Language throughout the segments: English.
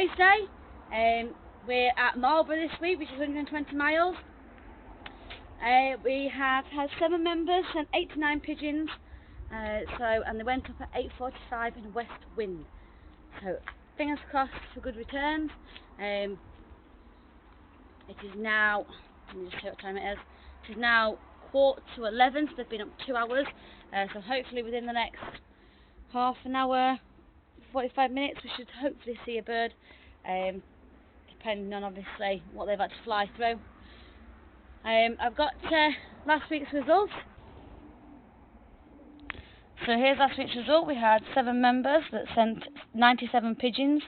race day. We're at Marlborough this week, which is 120 miles. We have had 7 members and 89 pigeons. And they went up at 8:45 in a west wind. So fingers crossed for good returns. It is now, let me just see what time it is. It is now 11:15, so they've been up 2 hours. So hopefully within the next half an hour, 45 minutes, we should hopefully see a bird. Depending on obviously what they've had to fly through. I've got last week's results. So here's last week's result. We had 7 members that sent 97 pigeons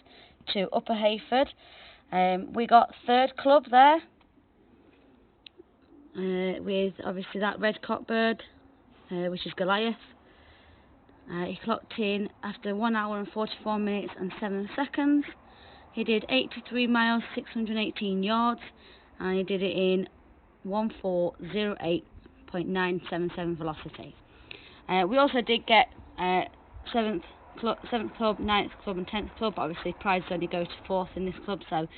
to Upper Hayford. We got 3rd club there, with obviously that red cockbird, which is Goliath. He clocked in after 1 hour and 44 minutes and 7 seconds. He did 83 miles, 618 yards, and he did it in 1408.977 velocity. We also did get 7th club, 9th club and 10th club, but obviously prizes only go to 4th in this club, so,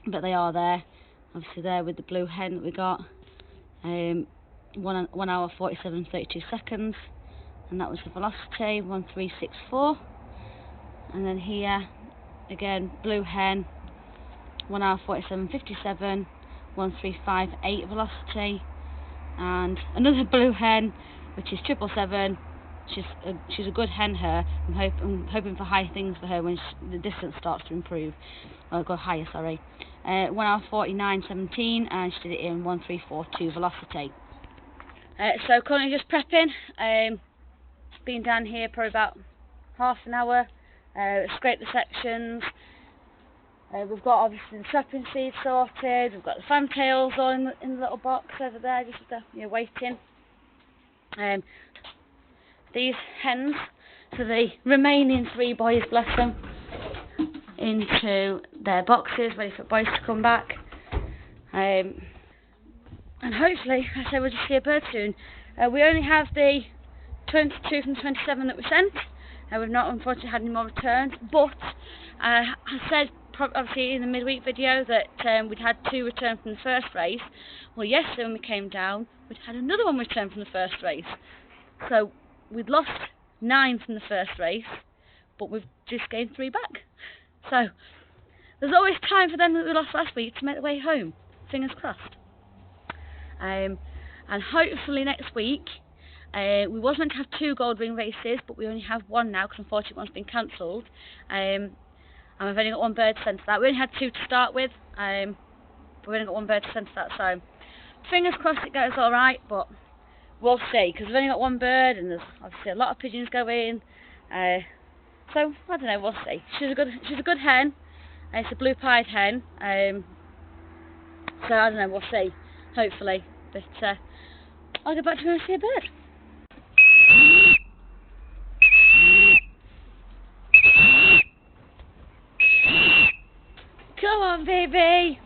but they are there. Obviously there with the blue hen that we got, 1 hour 47.32 seconds, and that was the velocity, 1364. And then here, again, blue hen, 1 hour 47.57, 1358 velocity, and another blue hen, which is 777. She's a good hen, her. I'm hoping for high things for her when the distance starts to improve, or go higher, sorry. 1 hour 49.17, and she did it in 1342 velocity. So currently just prepping. Been down here for about half an hour. Scraped the sections. We've got obviously the trapping seed sorted. We've got the fantails all in the little box over there, just waiting. These hens, so the remaining 3 boys, bless them, into their boxes, ready for boys to come back. And hopefully, I say we'll just see a bird soon. We only have the 22 from 27 that we sent. We've not unfortunately had any more returns, but I said obviously in the midweek video that we'd had 2 return from the first race. Well, yesterday when we came down, we'd had another one return from the first race. So we'd lost 9 from the first race, but we've just gained 3 back. So there's always time for them that we lost last week to make their way home. Fingers crossed. And hopefully next week, we was meant to have 2 gold ring races, but we only have 1 now because unfortunately one's been cancelled. And we've only got 1 bird sent to that. We only had 2 to start with, but we've only got 1 bird to send to that. So fingers crossed it goes all right, but we'll see, because we've only got 1 bird, and there's obviously a lot of pigeons going. So I don't know, we'll see. She's a good hen. It's a blue-pied hen. So I don't know, we'll see. Hopefully, but I'll go back to go and see a bird. Come on, baby.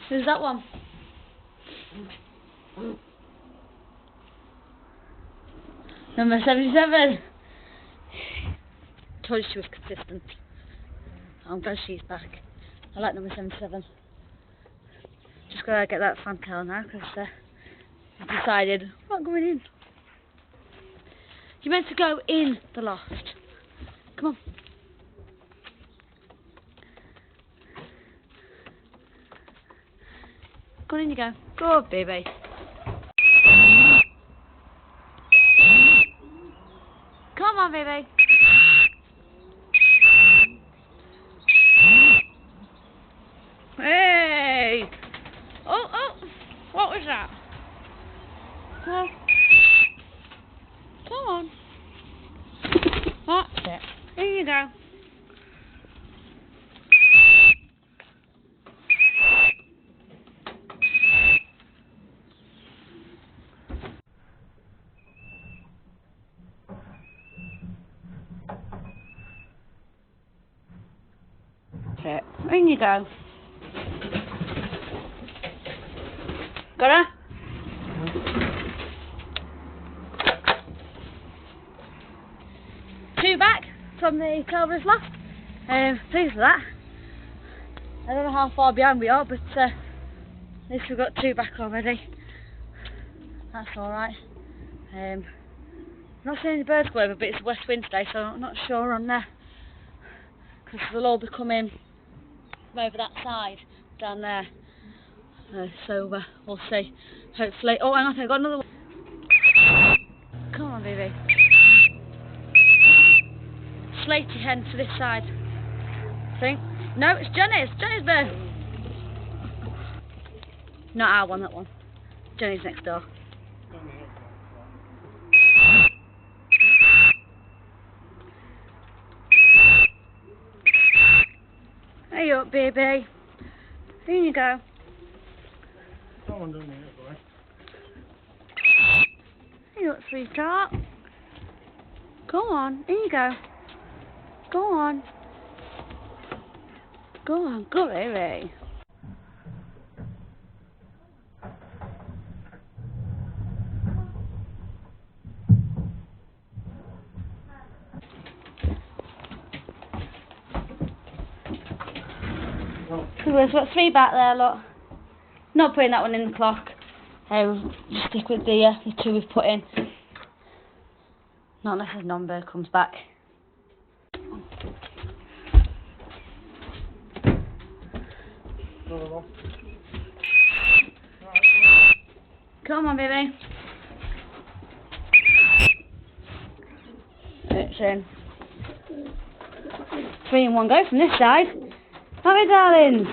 Who's that one? Number 77. Told you she was consistent. I'm glad she's back. I like number 77. Just gotta get that fantail now because I've decided I'm not going in. You're meant to go in the loft. Come on. Go on in you go. Go on, baby. Come on, baby. Hey! Oh! What was that? Well, come on. That's it. Here you go. That's it. In you go. Got her? Two back from the Clover's Loft. Pleased with that. I don't know how far behind we are, but at least we've got two back already. That's alright. Not seeing any birds go over, but it's west wind today, so I'm not sure on there. Because they'll all be coming from over that side, down there. So we'll see. Hopefully. Oh, hang on, I've got another one. Come on, baby. Slaty hen to this side. I think. No, it's Jenny's. Jenny's bird. Not our one, that one. Jenny's next door. Hey up, baby. Here you go. Someone doing it, boy. Hey up, sweetheart. Go on, here you go. Go on. Go on, go baby. We've got three back there, look. Not putting that one in the clock. We'll just stick with the two we've put in. Not unless a non-bird comes back. Come on, baby. It's in. 3 in one go from this side. Hi, darlings.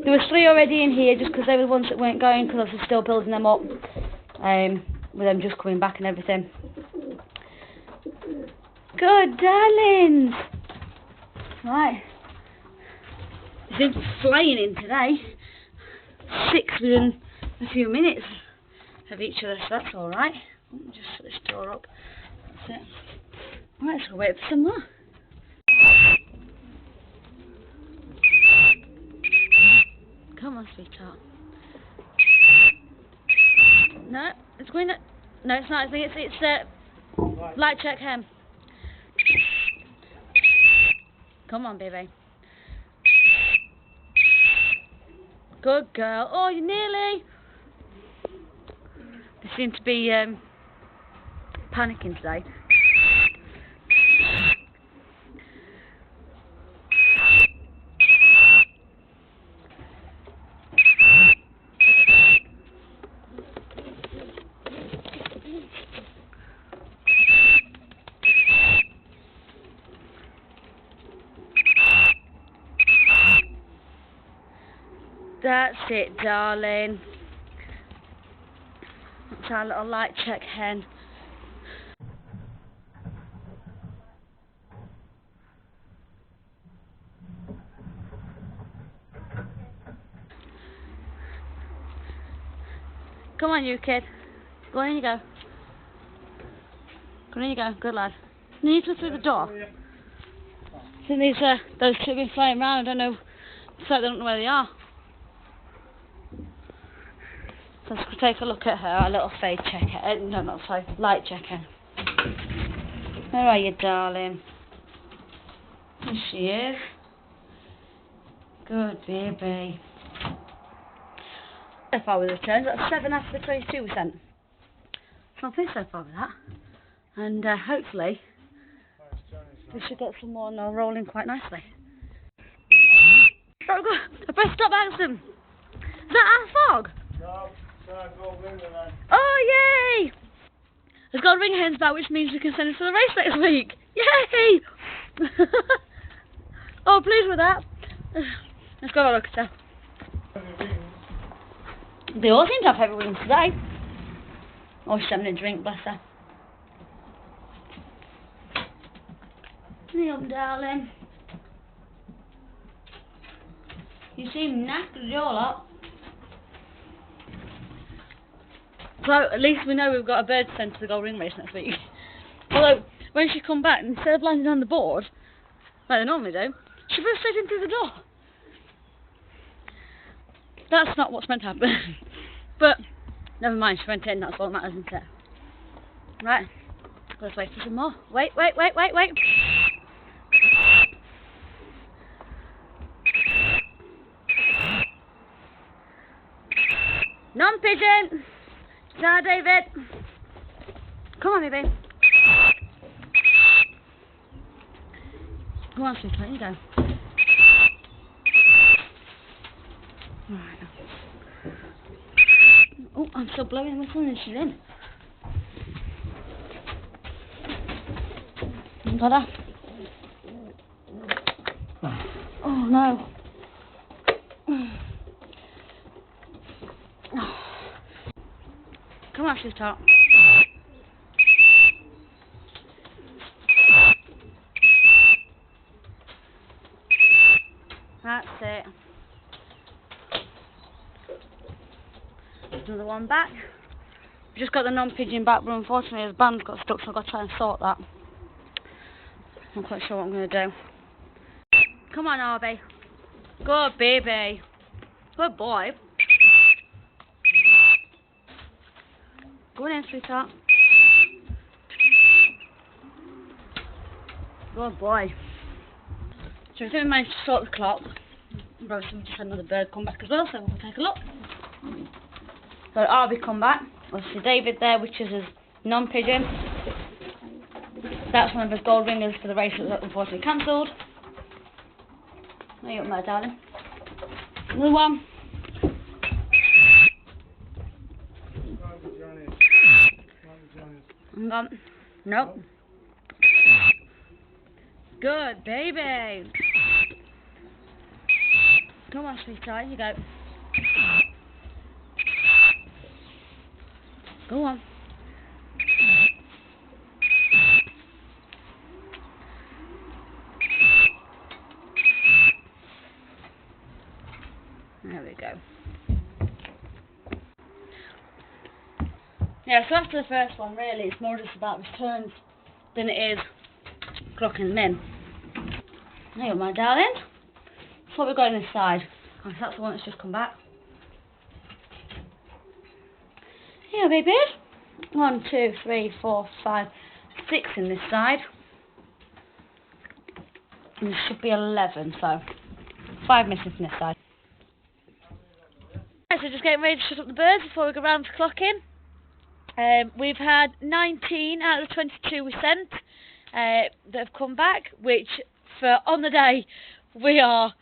There was 3 already in here just because they were the ones that weren't going because I was still building them up. With them just coming back and everything. Good, darlings. Right. It's been flying in today. 6 within a few minutes of each other, so that's alright. Just set this door up. That's it. Right, let's go wait for some more. Come on, sweetheart. No, it's going to... No, it's not. It's light check hem. Come on, baby. Good girl. Oh, you nearly. They seem to be panicking today. That's it, darling. That's our little light check hen. Come on, you kid. Go on, in you go. Go on, in you go. Good lad. Now you go through the door. I think those two have been flying around. I don't know. It's like they don't know where they are. So let's take a look at her, our little fade checker. No, not fade, light checker. Where are you, darling? There she is. Good baby. So far with the returns, that's 7 after the 22%. So I'm pleased so far with that. And hopefully, we should get some more now rolling quite nicely. Oh, God. I pressed stop accident. Is that our fog? No. Oh, yay! There's got ring hens back, which means we can send it for the race next week. Yay! Oh, pleased with that. Let's go have a look at her. They all seem to have heavy wings today. Oh, she's having a drink, bless her. Hey up, darling. You seem knackered, you're lot. So at least we know we've got a bird sent to the Gold Ring Race next week. Although, when she come back, instead of landing on the board, like they normally do, she burst straight in through the door. That's not what's meant to happen. But never mind, she went in, that's all that matters, isn't it? Right, let's wait for some more. Wait. Non-pigeon! Ciao, David! Come on, baby. Go on, sweetheart, you go. Right. Oh, I'm still blowing the whistle and she's in. Got her. Oh no. Come on, sweetheart. That's it. Another one back. We just got the non-pigeon back, but unfortunately the band got stuck, so I've got to try and sort that. I'm not quite sure what I'm going to do. Come on, Arby. Good baby. Good boy. Go on in, sweetheart. Good boy. So I think we managed to sort the clock. Obviously we just had another bird come back as well, so we'll take a look. So Arby come back. Obviously David there, which is his non-pigeon. That's one of his gold ringers for the race that was unfortunately cancelled. There you up there, darling. Another one. Hang on. Nope. Good baby. Come on, sweetheart, you go. Go on. There we go. Yeah, so after the first one, really, it's more just about returns than it is clocking them in. There you go, my darling. That's what we've got on this side. Oh, that's the one that's just come back. Here, baby. 1, 2, 3, 4, 5, 6 in this side. And there should be 11, so 5 missing from this side. So just getting ready to shut up the birds before we go round to clocking. We've had 19 out of the 22 we sent that have come back, which for on the day we are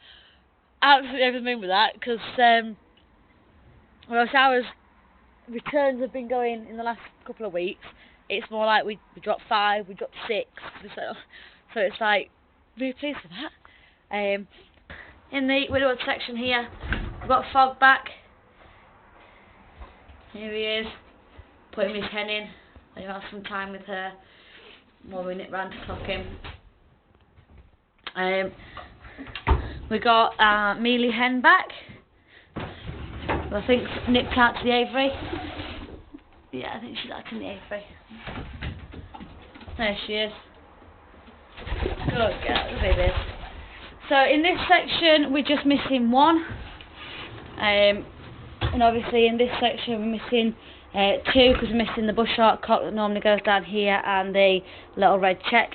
absolutely over the moon with that, because whereas our returns have been going in the last couple of weeks, it's more like we dropped 5, we dropped 6, so it's like really pleased with that. In the widowed section here, we've got Fog back. Here he is, putting his hen in. I have some time with her while we nip round to clock him. We got Mealy hen back. I think nipped out to the aviary. Yeah, I think she's out in the aviary. There she is. Good girl, the baby. So in this section we're just missing 1. And obviously in this section we're missing 2, because we're missing the bush-hawk cock that normally goes down here and the little red check.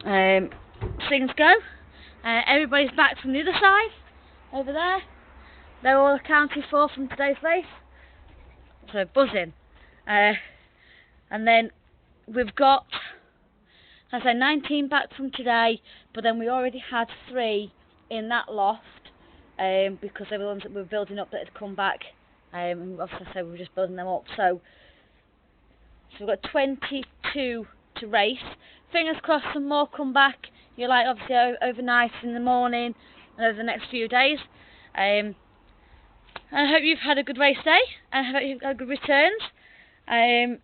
Things go. Everybody's back from the other side, over there. They're all accounted for from today's race. So buzzing. And then we've got, as I say, 19 back from today, but then we already had 3 in that loft, because they were the ones that we were building up that had come back. And obviously I said we were just building them up. So we've got 22 to race. Fingers crossed some more come back. You're like obviously overnight, in the morning, and over the next few days. And I hope you've had a good race day, and I hope you've had good returns. And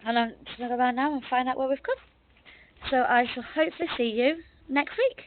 I'm just going to go around now and find out where we've come. So I shall hopefully see you next week.